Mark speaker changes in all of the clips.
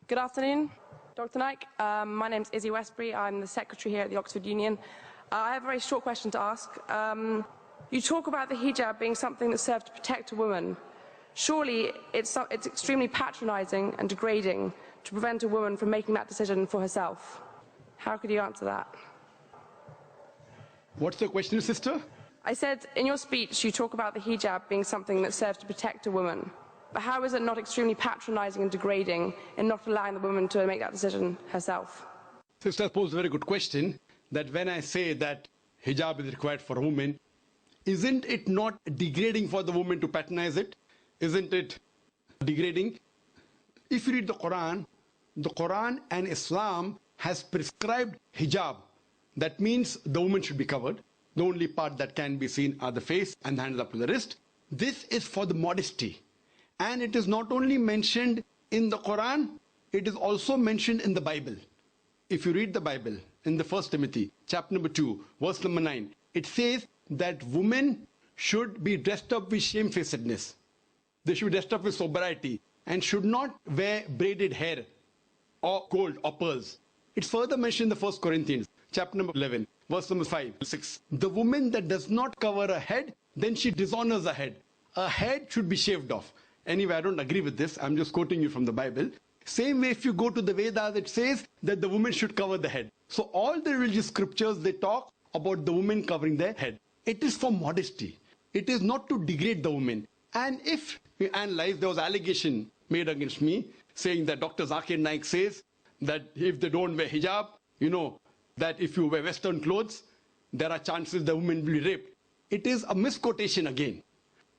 Speaker 1: Good afternoon, Dr. Naik. My name's Izzy Westbury. I'm the secretary here at the Oxford Union. I have a very short question to ask. You talk about the hijab being something that serves to protect a woman. Surely it's extremely patronising and degrading to prevent a woman from making that decision for herself. How could you answer that?
Speaker 2: What's the question, sister?
Speaker 1: I said in your speech you talk about the hijab being something that serves to protect a woman. But how is it not extremely patronising and degrading in not allowing the woman to make that decision herself?
Speaker 2: Sister posed a very good question, that when I say that hijab is required for a woman, isn't it not degrading for the woman to patronize it? Isn't it degrading? If you read the Quran and Islam has prescribed hijab. That means the woman should be covered. The only part that can be seen are the face and the hands up to the wrist. This is for the modesty. And it is not only mentioned in the Quran, it is also mentioned in the Bible. If you read the Bible, in the 1 Timothy, chapter number 2, verse number 9, it says that women should be dressed up with shamefacedness. They should be dressed up with sobriety and should not wear braided hair or gold or pearls. It's further mentioned in the 1 Corinthians, chapter number 11, verse number 5, 6. The woman that does not cover her head, then she dishonors her head. Her head should be shaved off. Anyway, I don't agree with this. I'm just quoting you from the Bible. Same way, if you go to the Vedas, it says that the woman should cover the head. So all the religious scriptures, they talk about the woman covering their head. It is for modesty. It is not to degrade the woman. And if we analyze, there was allegation made against me saying that Dr. ذاكر Naik says that if they don't wear hijab, you know, that if you wear Western clothes, there are chances the woman will be raped. It is a misquotation again.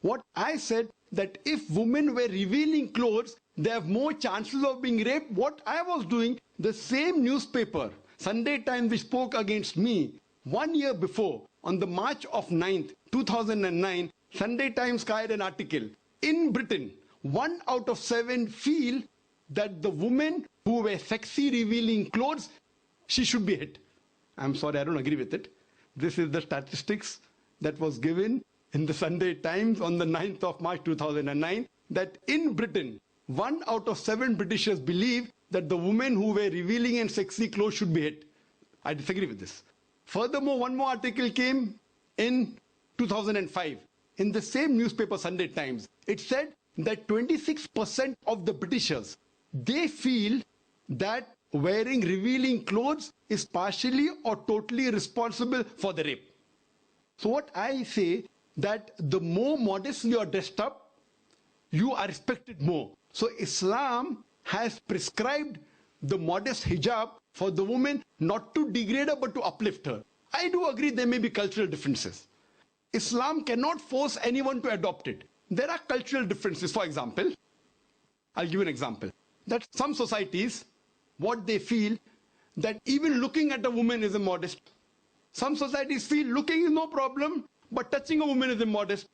Speaker 2: What I said, that if women wear revealing clothes, they have more chances of being raped. What I was doing, the same newspaper, Sunday Times, which spoke against me 1 year before, on the March of 9th, 2009, Sunday Times carried an article. In Britain, 1 out of 7 feel that the women who wear sexy revealing clothes, she should be hit. I'm sorry, I don't agree with it. This is the statistics that was given in the Sunday Times on the 9th of March 2009, that in Britain, 1 out of 7 Britishers believe that the women who wear revealing and sexy clothes should be hit. I disagree with this. Furthermore, one more article came in 2005 in the same newspaper, Sunday Times. It said that 26% of the Britishers, they feel that wearing revealing clothes is partially or totally responsible for the rape. So what I say, that the more modestly you are dressed up, you are respected more. So Islam has prescribed the modest hijab for the woman, not to degrade her but to uplift her. I do agree there may be cultural differences. Islam cannot force anyone to adopt it. There are cultural differences. For example, I'll give you an example. That some societies, what they feel, that even looking at a woman is immodest. Some societies feel looking is no problem, but touching a woman is immodest.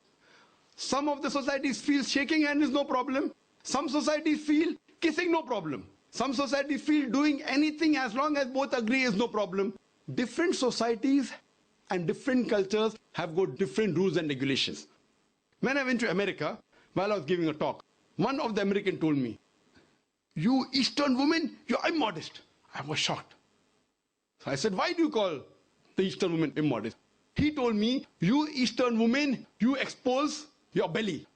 Speaker 2: Some of the societies feel shaking hand is no problem. Some societies feel kissing no problem. Some societies feel doing anything as long as both agree is no problem. Different societies and different cultures have got different rules and regulations. When I went to America, while I was giving a talk, one of the Americans told me, "You Eastern women, you're immodest." I was shocked. So I said, "Why do you call the Eastern woman immodest?" He told me, "You Eastern women, you expose your belly."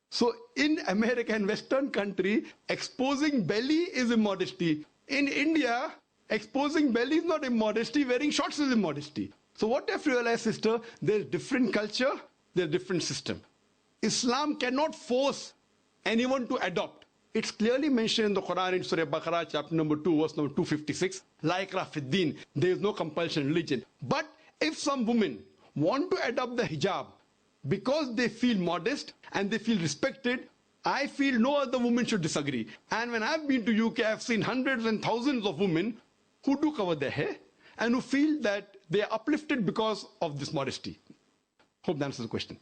Speaker 2: So in America and Western country, exposing belly is immodesty. In India, exposing belly is not immodesty, wearing shorts is immodesty. So what I've realized, sister, there's different culture, there's different system. Islam cannot force anyone to adopt. It's clearly mentioned in the Quran in Surah Baqarah, chapter number 2, verse number 256, La ikraha fid din, there is no compulsion in religion. But if some women want to adopt the hijab because they feel modest and they feel respected, I feel no other woman should disagree. And when I've been to UK, I've seen hundreds and thousands of women who do cover their hair and who feel that they are uplifted because of this modesty. Hope that answers the question.